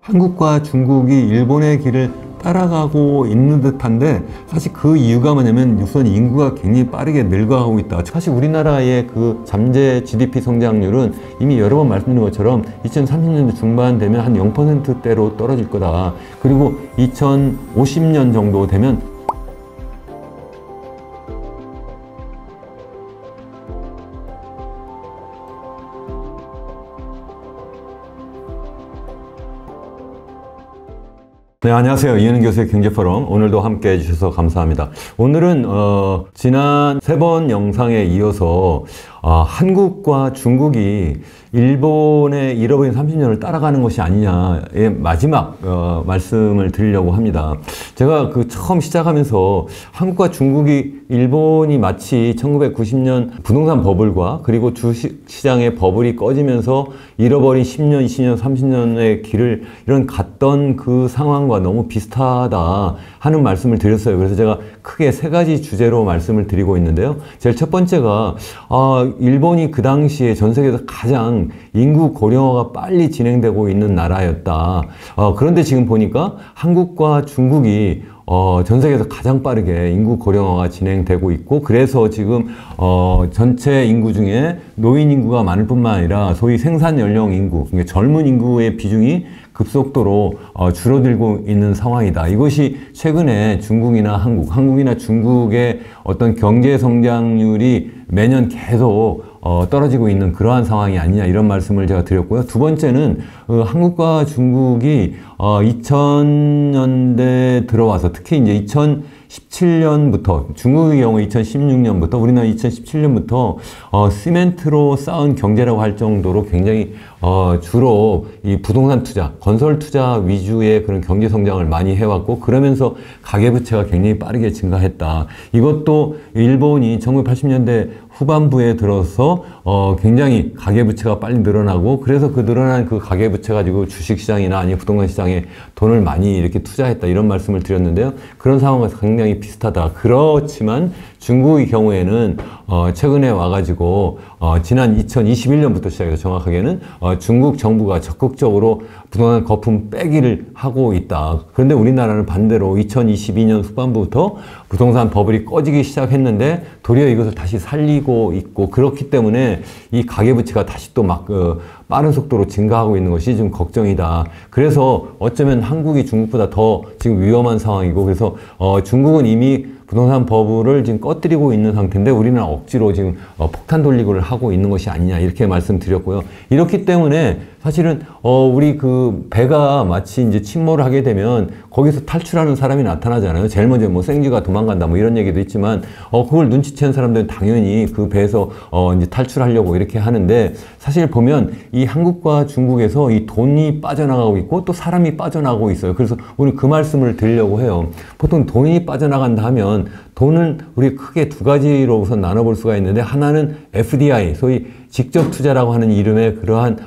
한국과 중국이 일본의 길을 따라가고 있는 듯한데, 사실 그 이유가 뭐냐면 우선 인구가 굉장히 빠르게 늙어가고 있다. 사실 우리나라의 그 잠재 GDP 성장률은 이미 여러 번 말씀드린 것처럼 2030년대 중반 되면 한 0%대로 떨어질 거다. 그리고 2050년 정도 되면 네, 안녕하세요. 이현우 교수의 경제포럼. 오늘도 함께 해주셔서 감사합니다. 오늘은 지난 3번 영상에 이어서 한국과 중국이 일본의 잃어버린 30년을 따라가는 것이 아니냐의 마지막 말씀을 드리려고 합니다. 제가 그 처음 시작하면서 한국과 중국이 일본이 마치 1990년 부동산 버블과 그리고 주식시장의 버블이 꺼지면서 잃어버린 10년, 20년, 30년의 길을 이런 갔던 그 상황과 너무 비슷하다 하는 말씀을 드렸어요. 그래서 제가 크게 3가지 주제로 말씀을 드리고 있는데요. 제일 첫 번째가 일본이 그 당시에 전 세계에서 가장 인구 고령화가 빨리 진행되고 있는 나라였다. 그런데 지금 보니까 한국과 중국이 전 세계에서 가장 빠르게 인구 고령화가 진행되고 있고, 그래서 지금 전체 인구 중에 노인 인구가 많을 뿐만 아니라 소위 생산 연령 인구, 그러니까 젊은 인구의 비중이 급속도로 줄어들고 있는 상황이다. 이것이 최근에 중국이나 한국이나 중국의 어떤 경제 성장률이 매년 계속 떨어지고 있는 그러한 상황이 아니냐, 이런 말씀을 제가 드렸고요. 두 번째는 한국과 중국이 2000년대 들어와서, 특히 이제 2017년부터, 중국의 경우 2016년부터, 우리나라 2017년부터 시멘트로 쌓은 경제라고 할 정도로 굉장히 주로 이 부동산 투자, 건설 투자 위주의 그런 경제 성장을 많이 해왔고, 그러면서 가계부채가 굉장히 빠르게 증가했다. 이것도 일본이 1980년대 후반부에 들어서 굉장히 가계부채가 빨리 늘어나고, 그래서 그 늘어난 그 가계부채 가지고 주식시장이나 아니면 부동산 시장에 돈을 많이 이렇게 투자했다, 이런 말씀을 드렸는데요. 그런 상황과 굉장히 비슷하다. 그렇지만 중국의 경우에는 최근에 와가지고 지난 2021년부터 시작해서 정확하게는 중국 정부가 적극적으로 부동산 거품 빼기를 하고 있다. 그런데 우리나라는 반대로 2022년 후반부부터 부동산 버블이 꺼지기 시작했는데 도리어 이것을 다시 살리고 있고, 그렇기 때문에 이 가계부채가 다시 또 막 빠른 속도로 증가하고 있는 것이 좀 걱정이다. 그래서 어쩌면 한국이 중국보다 더 지금 위험한 상황이고, 그래서 중국은 이미 부동산 버블을 지금 꺼뜨리고 있는 상태인데 우리는 억지로 지금 폭탄 돌리기를 하고 있는 것이 아니냐, 이렇게 말씀드렸고요. 이렇기 때문에 사실은 우리 그 배가 마치 이제 침몰을 하게 되면 거기서 탈출하는 사람이 나타나잖아요. 제일 먼저 뭐 생쥐가 도망간다 뭐 이런 얘기도 있지만 그걸 눈치채는 사람들은 당연히 그 배에서 이제 탈출하려고 이렇게 하는데, 사실 보면 이 한국과 중국에서 이 돈이 빠져나가고 있고 또 사람이 빠져나가고 있어요. 그래서 오늘 그 말씀을 드리려고 해요. 보통 돈이 빠져나간다 하면 돈은 우리 크게 2가지로 우선 나눠볼 수가 있는데, 하나는 FDI, 소위 직접 투자라고 하는 이름의 그러한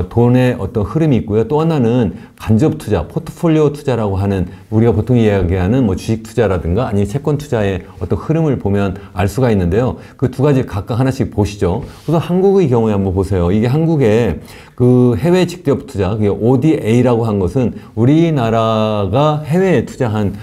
돈의 어떤 흐름이 있고요. 또 하나는 간접 투자, 포트폴리오 투자라고 하는, 우리가 보통 이야기하는 뭐 주식 투자라든가 아니면 채권 투자의 어떤 흐름을 보면 알 수가 있는데요. 그 2가지 각각 하나씩 보시죠. 우선 한국의 경우에 한번 보세요. 이게 한국의 그 해외 직접 투자, 그게 ODA라고 한 것은 우리나라가 해외에 투자한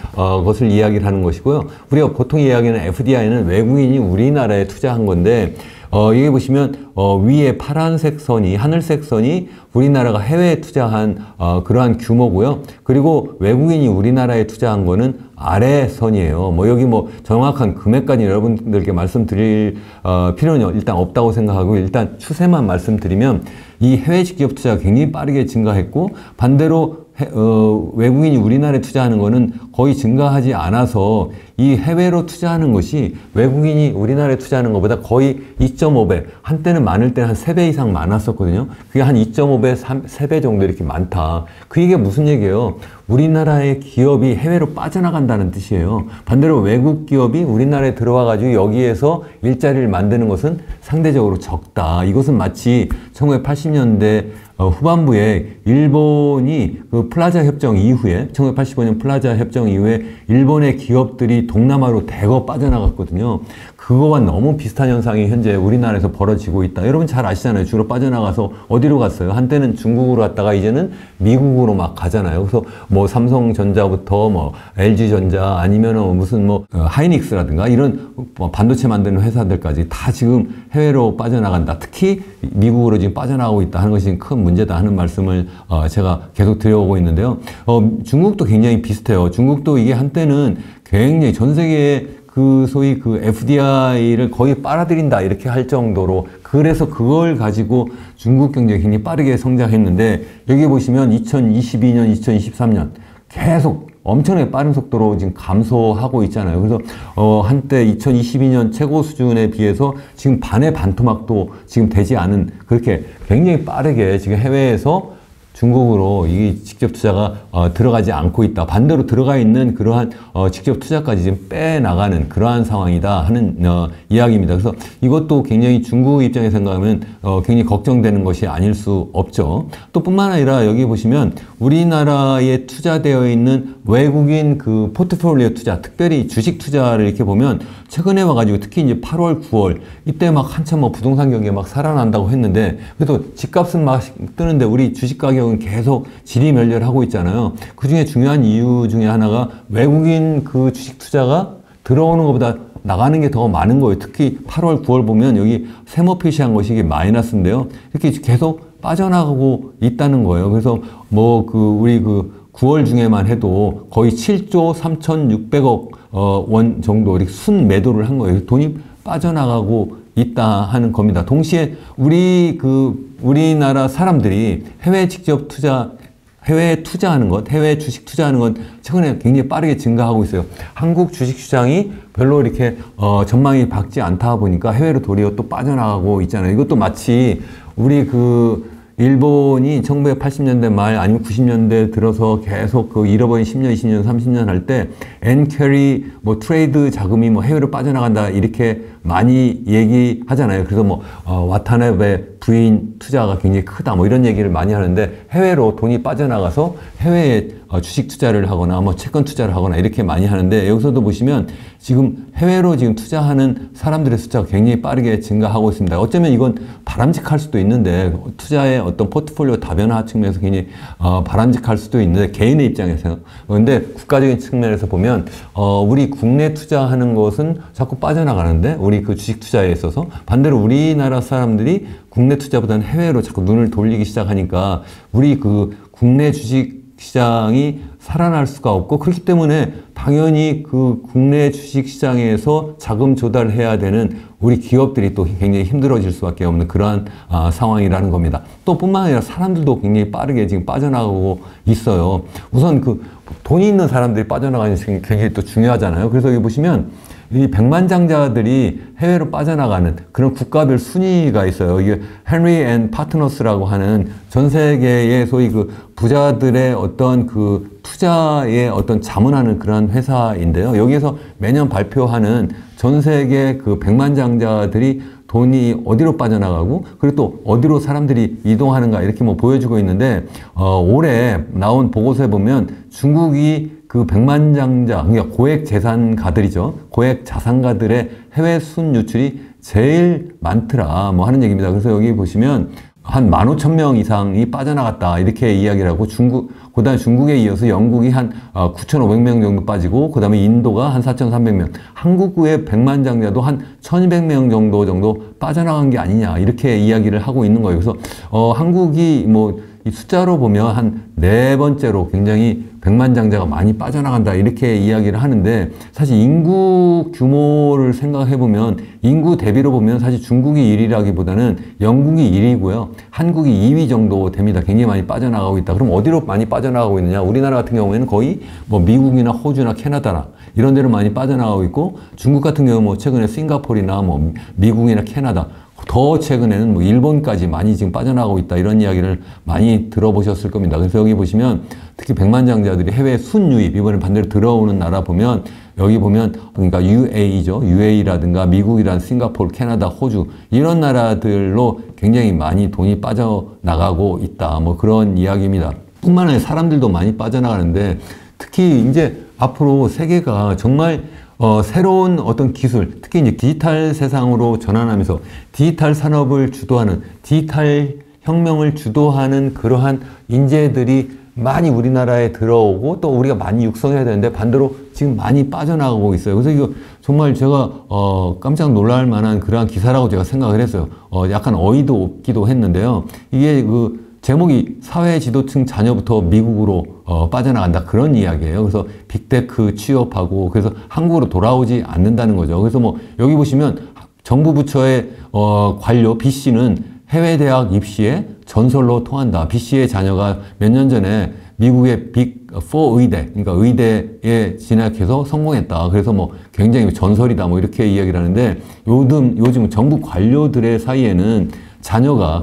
것을 이야기를 하는 것이고요. 우리가 보통 이야기하는 FDI는 외국인이 우리나라에 투자한 건데, 여기 보시면 위에 파란색 선이, 하늘색 선이 우리나라가 해외에 투자한 그러한 규모고요. 그리고 외국인이 우리나라에 투자한 거는 아래 선이에요. 뭐 여기 뭐 정확한 금액까지 여러분들께 말씀드릴 필요는 일단 없다고 생각하고, 일단 추세만 말씀드리면 이 해외 직접 투자가 굉장히 빠르게 증가했고, 반대로 외국인이 우리나라에 투자하는 거는 거의 증가하지 않아서 이 해외로 투자하는 것이 외국인이 우리나라에 투자하는 것보다 거의 2.5배, 한때는 많을 때는 한 3배 이상 많았었거든요. 그게 한 2.5배, 3배 정도 이렇게 많다. 그 얘기가 무슨 얘기예요? 우리나라의 기업이 해외로 빠져나간다는 뜻이에요. 반대로 외국 기업이 우리나라에 들어와가지고 여기에서 일자리를 만드는 것은 상대적으로 적다. 이것은 마치 1980년대 후반부에 일본이 그 플라자 협정 이후에 1985년 플라자 협정 이후에 일본의 기업들이 동남아로 대거 빠져나갔거든요. 그거와 너무 비슷한 현상이 현재 우리나라에서 벌어지고 있다. 여러분 잘 아시잖아요. 주로 빠져나가서 어디로 갔어요? 한때는 중국으로 갔다가 이제는 미국으로 막 가잖아요. 그래서 뭐 삼성전자부터 뭐 LG전자 아니면은 무슨 뭐 하이닉스라든가 이런 뭐 반도체 만드는 회사들까지 다 지금 해외로 빠져나간다. 특히 미국으로 지금 빠져나가고 있다 하는 것이 큰 문제다 하는 말씀을 제가 계속 드려오고 있는데요. 중국도 굉장히 비슷해요. 중국도 이게 한때는 굉장히 전 세계에 그 소위 그 FDI를 거의 빨아들인다 이렇게 할 정도로 그래서 그걸 가지고 중국 경제가 굉장히 빠르게 성장했는데 여기 보시면 2022년, 2023년 계속 엄청나게 빠른 속도로 지금 감소하고 있잖아요. 그래서 한때 2022년 최고 수준에 비해서 지금 반의 반토막도 지금 되지 않은 그렇게 굉장히 빠르게 지금 해외에서 중국으로 이 직접 투자가 들어가지 않고 있다. 반대로 들어가 있는 그러한 직접 투자까지 지금 빼나가는 그러한 상황이다 하는 이야기입니다. 그래서 이것도 굉장히 중국 입장에서 생각하면 굉장히 걱정되는 것이 아닐 수 없죠. 또 뿐만 아니라 여기 보시면 우리나라에 투자되어 있는 외국인 그 포트폴리오 투자, 특별히 주식 투자를 이렇게 보면 최근에 와가지고 특히 이제 8월, 9월 이때 막 한참 뭐 부동산 경기가 막 살아난다고 했는데 그래도 집값은 막 뜨는데 우리 주식 가격은 계속 지리멸렬하고 있잖아요. 그 중에 중요한 이유 중에 하나가 외국인 그 주식 투자가 들어오는 것보다 나가는 게 더 많은 거예요. 특히 8월, 9월 보면 여기 세모 표시한 것이 이게 마이너스인데요. 이렇게 계속 빠져나가고 있다는 거예요. 그래서 뭐 우리 9월 중에만 해도 거의 7조 3,600억 원 정도 이렇게 순매도를 한 거예요. 돈이 빠져나가고 있다 하는 겁니다. 동시에 우리나라 사람들이 해외 직접 투자, 해외에 투자하는 것, 해외 주식 투자하는 건 최근에 굉장히 빠르게 증가하고 있어요. 한국 주식 시장이 별로 이렇게 전망이 밝지 않다 보니까 해외로 도리어 또 빠져나가고 있잖아요. 이것도 마치 우리 일본이 1980년대 말 아니면 90년대 들어서 계속 잃어버린 10년, 20년, 30년 할 때 엔캐리 뭐 트레이드 자금이 뭐 해외로 빠져나간다 이렇게 많이 얘기하잖아요. 그래서 와타나베 부인 투자가 굉장히 크다 뭐 이런 얘기를 많이 하는데 해외로 돈이 빠져나가서 해외에 주식 투자를 하거나 뭐 채권 투자를 하거나 이렇게 많이 하는데 여기서도 보시면 지금 해외로 지금 투자하는 사람들의 숫자가 굉장히 빠르게 증가하고 있습니다. 어쩌면 이건 바람직할 수도 있는데 투자의 어떤 포트폴리오 다변화 측면에서 굉장히 바람직할 수도 있는데 개인의 입장에서 그런데 국가적인 측면에서 보면 우리 국내 투자하는 것은 자꾸 빠져나가는데 우리 그 주식 투자에 있어서 반대로 우리나라 사람들이 국내 투자보다는 해외로 자꾸 눈을 돌리기 시작하니까 우리 국내 주식 시장이 살아날 수가 없고 그렇기 때문에 당연히 국내 주식 시장에서 자금 조달을 해야 되는 우리 기업들이 또 굉장히 힘들어질 수밖에 없는 그러한 상황이라는 겁니다. 또 뿐만 아니라 사람들도 굉장히 빠르게 지금 빠져나가고 있어요. 우선 돈이 있는 사람들이 빠져나가는 게 굉장히 또 중요하잖아요. 그래서 여기 보시면 이 백만장자들이 해외로 빠져나가는 그런 국가별 순위가 있어요. 이게 헨리 앤 파트너스라고 하는 전 세계의 소위 부자들의 어떤 투자에 어떤 자문하는 그런 회사인데요. 여기에서 매년 발표하는 전 세계 백만장자들이 돈이 어디로 빠져나가고 그리고 또 어디로 사람들이 이동하는가 이렇게 보여주고 있는데 올해 나온 보고서에 보면 중국이 백만장자, 그러니까 고액 재산가들이죠. 고액 자산가들의 해외 순유출이 제일 많더라 하는 얘기입니다. 그래서 여기 보시면 한 15,000명 이상이 빠져나갔다 이렇게 이야기를 하고 그 다음에 중국에 이어서 영국이 한 9,500명 정도 빠지고 그 다음에 인도가 한 4,300명 한국의 백만장자도 한 1,200명 정도 빠져나간 게 아니냐 이렇게 이야기를 하고 있는 거예요. 그래서 한국이 이 숫자로 보면 한 네 번째로 굉장히 백만장자가 많이 빠져나간다 이렇게 이야기를 하는데 사실 인구 규모를 생각해 보면 인구 대비로 보면 사실 중국이 1위라기보다는 영국이 1위고요. 한국이 2위 정도 됩니다. 굉장히 많이 빠져나가고 있다. 그럼 어디로 많이 빠져나가고 있느냐? 우리나라 같은 경우에는 거의 미국이나 호주나 캐나다나 이런 데로 많이 빠져나가고 있고 중국 같은 경우 최근에 싱가포르나 미국이나 캐나다 더 최근에는 뭐 일본까지 많이 지금 빠져나가고 있다 이런 이야기를 많이 들어보셨을 겁니다. 그래서 여기 보시면 특히 백만장자들이 해외 순유입 이번에 반대로 들어오는 나라 보면 여기 보면 그러니까 UAE죠. UAE라든가 미국이란 싱가포르, 캐나다, 호주 이런 나라들로 굉장히 많이 돈이 빠져나가고 있다. 뭐 그런 이야기입니다. 뿐만 아니라 사람들도 많이 빠져나가는데 특히 이제 앞으로 세계가 정말 새로운 어떤 기술, 특히 이제 디지털 세상으로 전환하면서 디지털 산업을 주도하는, 디지털 혁명을 주도하는 그러한 인재들이 많이 우리나라에 들어오고 또 우리가 많이 육성해야 되는데 반대로 지금 많이 빠져나가고 있어요. 그래서 이거 정말 제가 깜짝 놀랄 만한 그러한 기사라고 제가 생각을 했어요. 약간 어이도 없기도 했는데요. 이게 그 제목이 사회 지도층 자녀부터 미국으로 빠져나간다 그런 이야기예요. 그래서 빅테크 취업하고 그래서 한국으로 돌아오지 않는다는 거죠. 그래서 뭐 여기 보시면 정부 부처의 관료 B씨는 해외 대학 입시에 전설로 통한다. B씨의 자녀가 몇 년 전에 미국의 빅4 의대, 그러니까 의대에 진학해서 성공했다. 그래서 뭐 굉장히 전설이다. 뭐 이렇게 이야기를 하는데 요즘 정부 관료들의 사이에는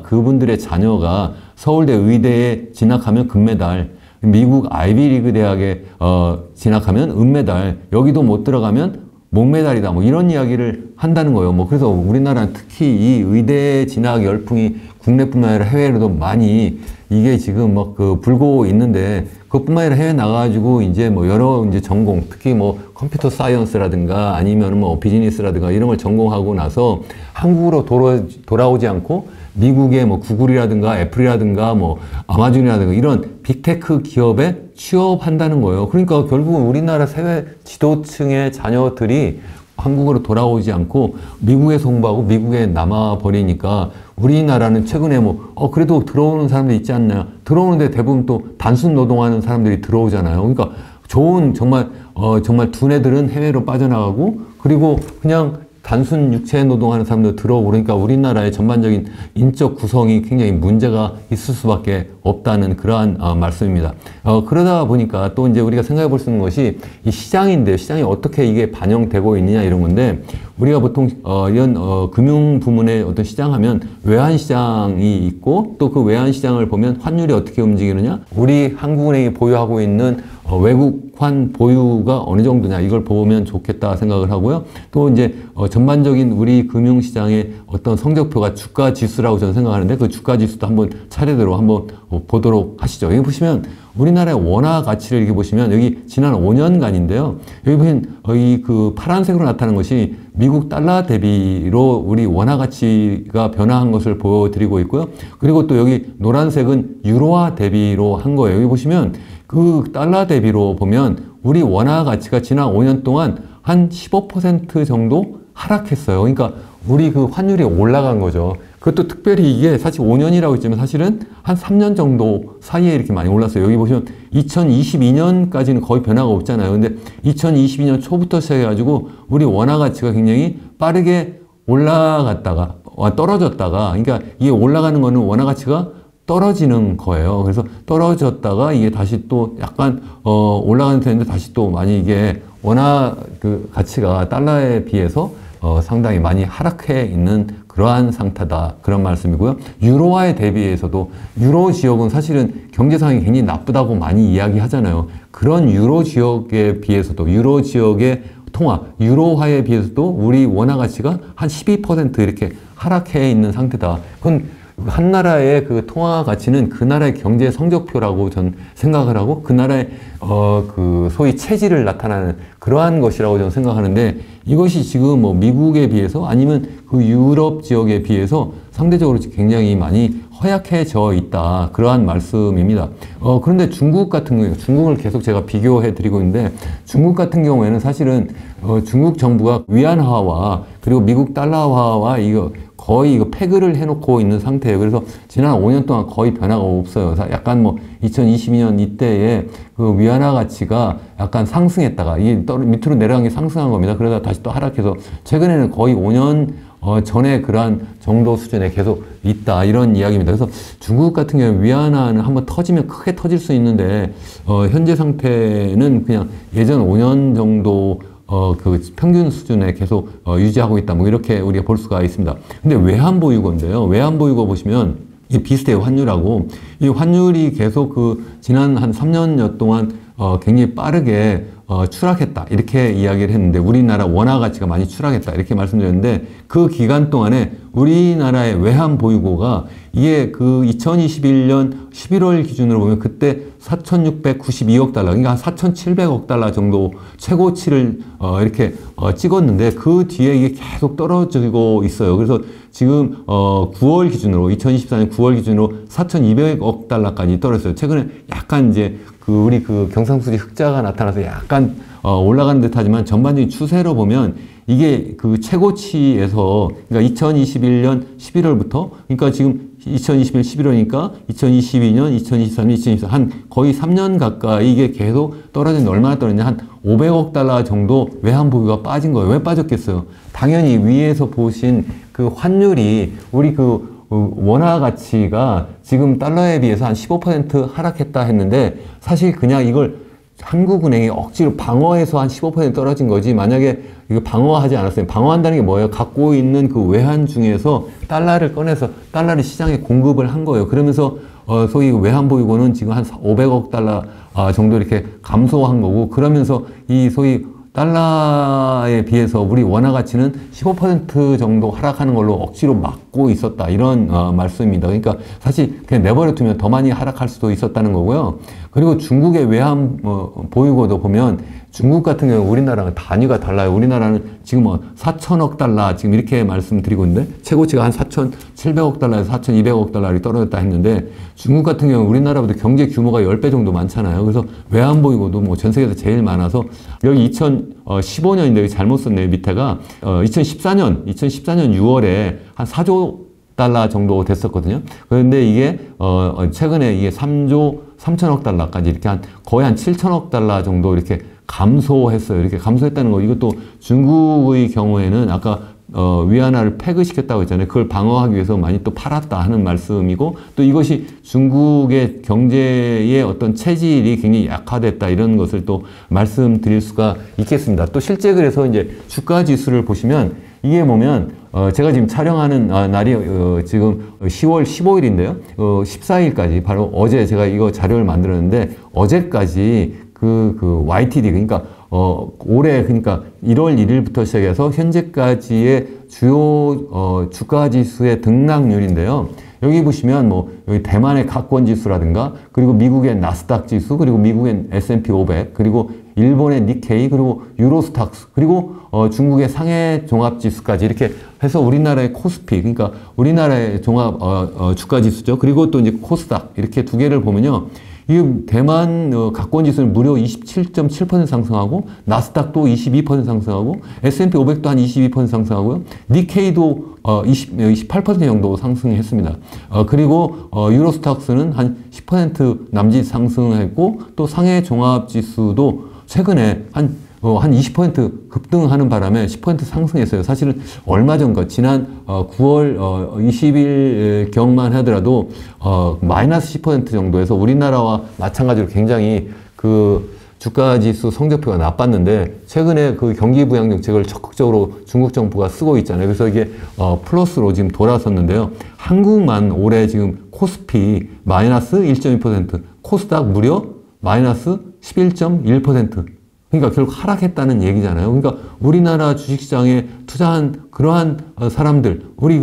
그분들의 자녀가 서울대 의대에 진학하면 금메달, 미국 아이비리그 대학에 진학하면 은메달, 여기도 못 들어가면 목메달이다. 뭐 이런 이야기를 한다는 거예요. 뭐 그래서 우리나라는 특히 이 의대 진학 열풍이 국내뿐만 아니라 해외로도 많이 이게 지금 막 불고 있는데 그것뿐만 아니라 해외 나가가지고 이제 뭐 여러 이제 전공, 특히 뭐 컴퓨터 사이언스라든가 아니면 뭐 비즈니스라든가 이런 걸 전공하고 나서 한국으로 돌아오지 않고 미국의 뭐 구글이라든가 애플이라든가 뭐 아마존이라든가 이런 빅테크 기업에 취업한다는 거예요. 그러니까 결국은 우리나라 사회 지도층의 자녀들이 한국으로 돌아오지 않고 미국에서 공부하고 미국에 남아버리니까 우리나라는 최근에 뭐 그래도 들어오는 사람들이 있지 않나, 들어오는데 대부분 또 단순 노동하는 사람들이 들어오잖아요. 그러니까 좋은 정말 두뇌들은 해외로 빠져나가고 그리고 그냥 단순 육체 노동하는 사람들 들어오고 그러니까 우리나라의 전반적인 인적 구성이 굉장히 문제가 있을 수밖에 없다는 그러한 말씀입니다. 그러다 보니까 또 이제 우리가 생각해 볼 수 있는 것이 이 시장인데 시장이 어떻게 이게 반영되고 있느냐 이런 건데 우리가 보통 이런 금융 부문의 어떤 시장 하면 외환 시장이 있고 또 그 외환 시장을 보면 환율이 어떻게 움직이느냐, 우리 한국은행이 보유하고 있는 외국환 보유가 어느 정도냐 이걸 보면 좋겠다 생각을 하고요. 또 이제 전반적인 우리 금융시장의 어떤 성적표가 주가 지수라고 저는 생각하는데 그 주가 지수도 한번 차례대로 한번 보도록 하시죠. 여기 보시면 우리나라의 원화 가치를 이렇게 보시면 여기 지난 5년간인데요. 여기 보시면 이 파란색으로 나타나는 것이 미국 달러 대비로 우리 원화 가치가 변화한 것을 보여드리고 있고요. 그리고 또 여기 노란색은 유로화 대비로 한 거예요. 여기 보시면 그 달러 대비로 보면 우리 원화 가치가 지난 5년 동안 한 15% 정도 하락했어요. 그러니까 우리 그 환율이 올라간 거죠. 그것도 특별히 이게 사실 5년이라고 했지만 사실은 한 3년 정도 사이에 이렇게 많이 올랐어요. 여기 보시면 2022년까지는 거의 변화가 없잖아요. 근데 2022년 초부터 시작해가지고 우리 원화 가치가 굉장히 빠르게 올라갔다가 떨어졌다가, 그러니까 이게 올라가는 거는 원화 가치가 떨어지는 거예요. 그래서 떨어졌다가 이게 다시 또 약간 올라가는 트렌드 다시 또 많이 이게 원화 그 가치가 달러에 비해서 상당히 많이 하락해 있는 그러한 상태다. 그런 말씀이고요. 유로화에 대비해서도 유로 지역은 사실은 경제 상황이 굉장히 나쁘다고 많이 이야기하잖아요. 그런 유로 지역에 비해서도 유로 지역의 통화, 유로화에 비해서도 우리 원화 가치가 한 12% 이렇게 하락해 있는 상태다. 그건 한 나라의 그 통화 가치는 그 나라의 경제 성적표라고 전 생각을 하고 그 나라의 그 소위 체질을 나타나는 그러한 것이라고 저는 생각하는데 이것이 지금 뭐 미국에 비해서 아니면 그 유럽 지역에 비해서 상대적으로 굉장히 많이 허약해져 있다. 그러한 말씀입니다. 그런데 중국 같은 경우에 중국을 계속 제가 비교해 드리고 있는데 중국 같은 경우에는 사실은 중국 정부가 위안화와 그리고 미국 달러화와 거의 패그를 해놓고 있는 상태예요. 그래서 지난 5년 동안 거의 변화가 없어요. 약간 뭐 2022년 이때에 그 위안화 가치가 약간 상승했다가 이게 밑으로 내려간 게 상승한 겁니다. 그러다 다시 또 하락해서 최근에는 거의 5년 전에 그러한 정도 수준에 계속 있다. 이런 이야기입니다. 그래서 중국 같은 경우는 위안화는 한번 터지면 크게 터질 수 있는데 현재 상태는 그냥 예전 5년 정도 그 평균 수준에 계속 유지하고 있다. 뭐 이렇게 우리가 볼 수가 있습니다. 근데 외환보유고인데요. 외환보유고 보시면 이 비슷해요. 환율하고. 이 환율이 계속 그 지난 한 3년여 동안 굉장히 빠르게 추락했다. 이렇게 이야기를 했는데 우리나라 원화 가치가 많이 추락했다. 이렇게 말씀드렸는데 그 기간 동안에 우리나라의 외환 보유고가 이게 그 2021년 11월 기준으로 보면 그때 4,692억 달러, 그러니까 한 4,700억 달러 정도 최고치를 이렇게 찍었는데 그 뒤에 이게 계속 떨어지고 있어요. 그래서 지금 9월 기준으로 2024년 9월 기준으로 4,200억 달러까지 떨어졌어요. 최근에 약간 이제 우리 경상수지 흑자가 나타나서 약간 올라가는 듯하지만 전반적인 추세로 보면 이게 그 최고치에서 그러니까 2021년 11월부터 그러니까 지금 2021년 11월이니까 2022년, 2023년, 2024년 한 거의 3년 가까이 이게 계속 떨어졌는데 얼마나 떨어졌냐 한 500억 달러 정도 외환 보유가 빠진 거예요. 왜 빠졌겠어요? 당연히 위에서 보신 그 환율이 우리 원화 가치가 지금 달러에 비해서 한 15% 하락했다 했는데 사실 그냥 이걸 한국은행이 억지로 방어해서 한 15% 떨어진 거지 만약에 이거 방어하지 않았어요. 방어한다는 게 뭐예요? 갖고 있는 그 외환 중에서 달러를 꺼내서 달러를 시장에 공급을 한 거예요. 그러면서 소위 외환 보유고는 지금 한 500억 달러 정도 이렇게 감소한 거고 그러면서 이 소위 달러에 비해서 우리 원화 가치는 15% 정도 하락하는 걸로 억지로 막고 있었다. 이런 말씀입니다. 그러니까 사실 그냥 내버려 두면 더 많이 하락할 수도 있었다는 거고요. 그리고 중국의 외환 보유고도 보면 중국 같은 경우 우리나라랑 단위가 달라요. 우리나라는 지금 4천억 달러 지금 이렇게 말씀드리고 있는데 최고치가 한 4,700억 달러에서 4,200억 달러로 떨어졌다 했는데 중국 같은 경우 우리나라보다 경제 규모가 10배 정도 많잖아요. 그래서 외환 보유고도 뭐 전 세계에서 제일 많아서 여기 2015년인데 잘못 썼네요. 밑에가 2014년 6월에 한 4조 달러 정도 됐었거든요. 그런데 이게 최근에 이게 3조 3천억 달러까지 이렇게 거의 한 7천억 달러 정도 이렇게 감소했어요. 이렇게 감소했다는 거. 이것도 중국의 경우에는 아까 위안화를 폐기시켰다고 했잖아요. 그걸 방어하기 위해서 많이 또 팔았다 하는 말씀이고 또 이것이 중국의 경제의 어떤 체질이 굉장히 약화됐다 이런 것을 또 말씀드릴 수가 있겠습니다. 또 실제 그래서 이제 주가 지수를 보시면 이게 보면 제가 지금 촬영하는 날이 지금 10월 15일인데요. 14일까지 바로 어제 제가 이거 자료를 만들었는데 어제까지 그 YTD 그러니까 올해 그러니까 1월 1일부터 시작해서 현재까지의 주요 주가 지수의 등락률인데요. 여기 보시면 뭐 여기 대만의 가권 지수라든가 그리고 미국의 나스닥 지수 그리고 미국의 S&P 500 그리고 일본의 니케이 그리고 유로스탁스 그리고 중국의 상해 종합 지수까지 이렇게 해서 우리나라의 코스피 그러니까 우리나라의 종합 주가 지수죠. 그리고 또 이제 코스닥 이렇게 두 개를 보면요. 이 대만 가권 지수는 무려 27.7% 상승하고 나스닥도 22% 상승하고 S&P 500도 한 22% 상승하고요. 니케이도 28% 정도 상승했습니다. 그리고 유로스탁스는 한 10% 남짓 상승했고 또 상해 종합 지수도 최근에 한 20% 급등하는 바람에 10% 상승했어요. 사실은 얼마 전과 지난 9월 20일 경만 하더라도 마이너스 10% 정도에서 우리나라와 마찬가지로 굉장히 그 주가 지수 성적표가 나빴는데 최근에 그 경기 부양 정책을 적극적으로 중국 정부가 쓰고 있잖아요. 그래서 이게 플러스로 지금 돌아섰는데요. 한국만 올해 지금 코스피 마이너스 1.2%, 코스닥 무려 마이너스 11.1%. 그러니까 결국 하락했다는 얘기잖아요. 그러니까 우리나라 주식시장에 투자한 그러한 사람들, 우리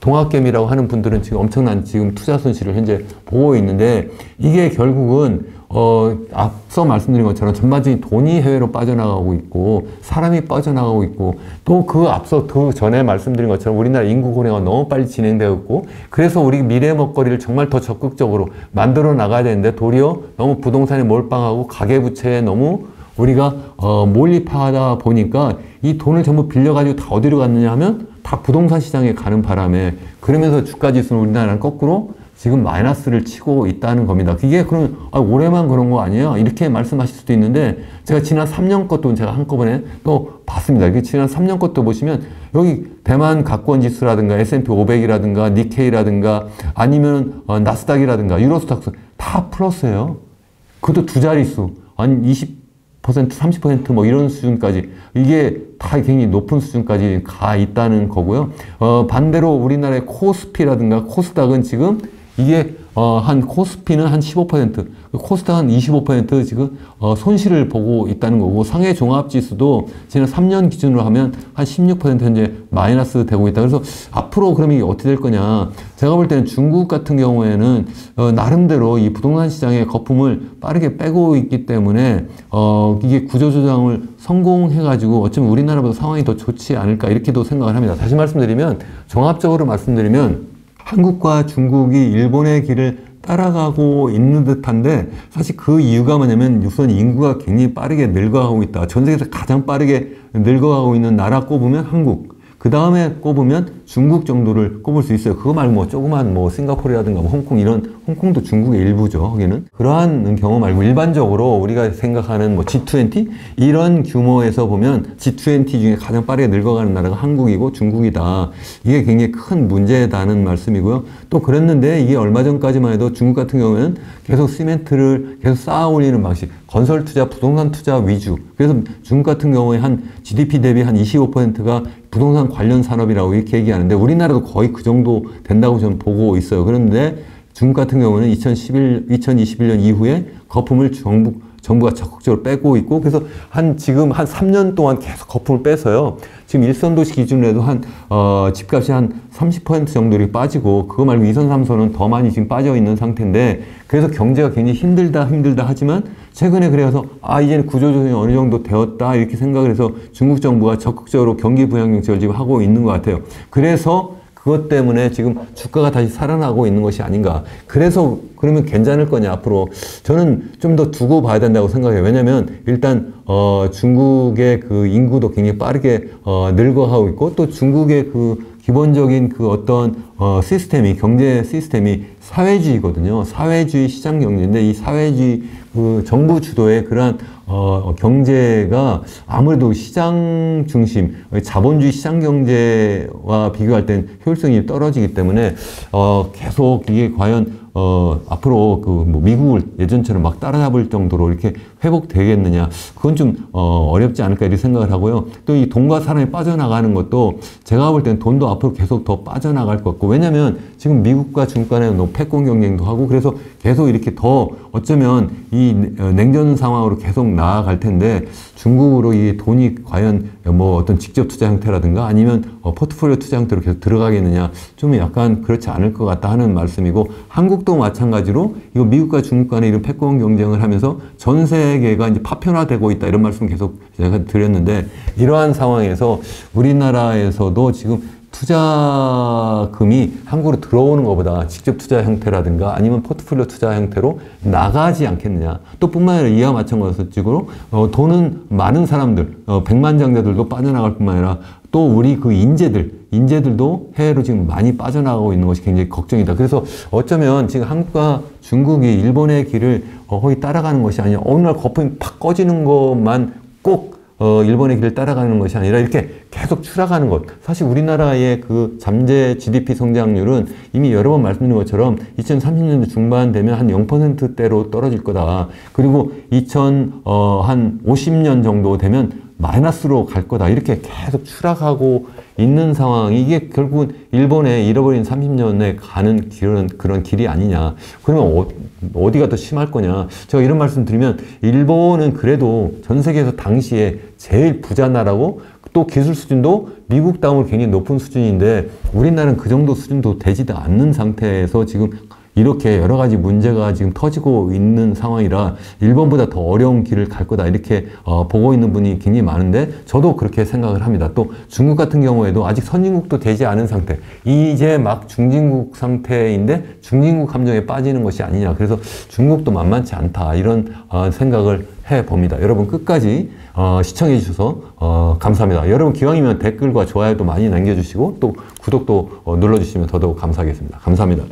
동학개미라고 하는 분들은 지금 엄청난 지금 투자 손실을 현재 보고 있는데 이게 결국은 앞서 말씀드린 것처럼 전반적인 돈이 해외로 빠져나가고 있고 사람이 빠져나가고 있고 또 그 앞서 그 전에 말씀드린 것처럼 우리나라 인구 고령화 너무 빨리 진행되고 있고 그래서 우리 미래 먹거리를 정말 더 적극적으로 만들어 나가야 되는데 도리어 너무 부동산에 몰빵하고 가계부채에 너무 우리가 몰입하다 보니까 이 돈을 전부 빌려가지고 다 어디로 갔느냐 하면 다 부동산 시장에 가는 바람에 그러면서 주가 지수는 우리나라는 거꾸로 지금 마이너스를 치고 있다는 겁니다. 그게 그러면 올해만 그런 거 아니에요? 이렇게 말씀하실 수도 있는데 제가 지난 3년 것도 제가 한꺼번에 또 봤습니다. 이게 지난 3년 것도 보시면 여기 대만 가권 지수라든가 S&P 500이라든가 니케이라든가 아니면 나스닥이라든가 유로스탁스 다 플러스예요. 그것도 두 자릿수. 아니 30% 뭐 이런 수준까지 이게 다 굉장히 높은 수준까지 가 있다는 거고요. 반대로 우리나라의 코스피라든가 코스닥은 지금 이게 한 코스피는 한 15%, 코스닥 한 25% 지금 손실을 보고 있다는 거고 상해 종합지수도 지난 3년 기준으로 하면 한 16% 현재 마이너스 되고 있다. 그래서 앞으로 그럼 이게 어떻게 될 거냐? 제가 볼 때는 중국 같은 경우에는 나름대로 이 부동산 시장의 거품을 빠르게 빼고 있기 때문에 이게 구조조정을 성공해가지고 어쩌면 우리나라보다 상황이 더 좋지 않을까 이렇게도 생각을 합니다. 다시 말씀드리면 종합적으로 말씀드리면 한국과 중국이 일본의 길을 따라가고 있는 듯한데 사실 그 이유가 뭐냐면 우선 인구가 굉장히 빠르게 늙어가고 있다. 전 세계에서 가장 빠르게 늙어가고 있는 나라 꼽으면 한국. 그 다음에 꼽으면 중국 정도를 꼽을 수 있어요. 그거 말고 뭐 조그만 뭐 싱가포르라든가 뭐 홍콩 이런 홍콩도 중국의 일부죠. 거기는 그러한 경우 말고 일반적으로 우리가 생각하는 뭐 G20 이런 규모에서 보면 G20 중에 가장 빠르게 늙어가는 나라가 한국이고 중국이다. 이게 굉장히 큰 문제다는 말씀이고요. 또 그랬는데 이게 얼마 전까지만 해도 중국 같은 경우에는 계속 시멘트를 계속 쌓아 올리는 방식, 건설 투자, 부동산 투자 위주. 그래서 중국 같은 경우에 한 GDP 대비 한 25%가 부동산 관련 산업이라고 이렇게 얘기하는데 우리나라도 거의 그 정도 된다고 저는 보고 있어요. 그런데 중국 같은 경우는 2021년 이후에 거품을 정부가 적극적으로 빼고 있고 그래서 지금 한 3년 동안 계속 거품을 빼서요. 지금 1선도시 기준으로 해도 집값이 한 30% 정도 이렇게 빠지고 그거 말고 2선, 3선은 더 많이 지금 빠져 있는 상태인데 그래서 경제가 굉장히 힘들다 하지만 최근에 그래서 이제는 구조조정이 어느 정도 되었다 이렇게 생각을 해서 중국 정부가 적극적으로 경기 부양 정책을 지금 하고 있는 것 같아요. 그래서 그것 때문에 지금 주가가 다시 살아나고 있는 것이 아닌가. 그래서 그러면 괜찮을 거냐 앞으로. 저는 좀 더 두고 봐야 된다고 생각해요. 왜냐면 일단 중국의 그 인구도 굉장히 빠르게 늙어가고 있고 또 중국의 그 기본적인 그 어떤 경제 시스템이 사회주의거든요. 사회주의 시장 경제인데 이 사회주의 그 정부 주도의 그러한 경제가 아무래도 시장 중심, 자본주의 시장 경제와 비교할 땐 효율성이 떨어지기 때문에 계속 이게 과연 앞으로 뭐 미국을 예전처럼 막 따라잡을 정도로 이렇게 회복되겠느냐. 그건 좀 어렵지 않을까 이렇게 생각을 하고요. 또 이 돈과 사람이 빠져나가는 것도 제가 볼 때는 돈도 앞으로 계속 더 빠져나갈 것 같고 왜냐면 지금 미국과 중국 간에 패권 경쟁도 하고 그래서 계속 이렇게 더 어쩌면 이 냉전 상황으로 계속 나아갈 텐데 중국으로 이 돈이 과연 뭐 어떤 직접 투자 형태라든가 아니면 포트폴리오 투자 형태로 계속 들어가겠느냐 좀 약간 그렇지 않을 것 같다 하는 말씀이고 한국도 마찬가지로 이거 미국과 중국 간에 이런 패권 경쟁을 하면서 전 세계가 이제 파편화되고 있다 이런 말씀 계속 제가 드렸는데 이러한 상황에서 우리나라에서도 지금 투자금이 한국으로 들어오는 것보다 직접 투자 형태라든가 아니면 포트폴리오 투자 형태로 나가지 않겠느냐. 또 뿐만 아니라 이와 마찬가지로 돈은 많은 사람들, 백만장자들도 빠져나갈 뿐만 아니라 또 우리 그 인재들도 해외로 지금 많이 빠져나가고 있는 것이 굉장히 걱정이다. 그래서 어쩌면 지금 한국과 중국이 일본의 길을 거의 따라가는 것이 아니라 어느 날 거품이 팍 꺼지는 것만 꼭 일본의 길을 따라가는 것이 아니라 이렇게 계속 추락하는 것. 사실 우리나라의 그 잠재 GDP 성장률은 이미 여러 번 말씀드린 것처럼 2030년대 중반 되면 한 0%대로 떨어질 거다. 그리고 한 50년 정도 되면 마이너스로 갈 거다. 이렇게 계속 추락하고 있는 상황이 이게 결국은 일본의 잃어버린 30년에 가는 그런 길이 아니냐. 그러면 어디가 더 심할 거냐. 제가 이런 말씀 드리면 일본은 그래도 전 세계에서 당시에 제일 부자 나라고 또 기술 수준도 미국 다음으로 굉장히 높은 수준인데 우리나라는 그 정도 수준도 되지도 않는 상태에서 지금 이렇게 여러 가지 문제가 지금 터지고 있는 상황이라 일본보다 더 어려운 길을 갈 거다 이렇게 보고 있는 분이 굉장히 많은데 저도 그렇게 생각을 합니다. 또 중국 같은 경우에도 아직 선진국도 되지 않은 상태, 이제 막 중진국 상태인데 중진국 함정에 빠지는 것이 아니냐. 그래서 중국도 만만치 않다 이런 생각을 해봅니다. 여러분 끝까지 시청해 주셔서 감사합니다. 여러분 기왕이면 댓글과 좋아요도 많이 남겨주시고 또 구독도 눌러주시면 더더욱 감사하겠습니다. 감사합니다.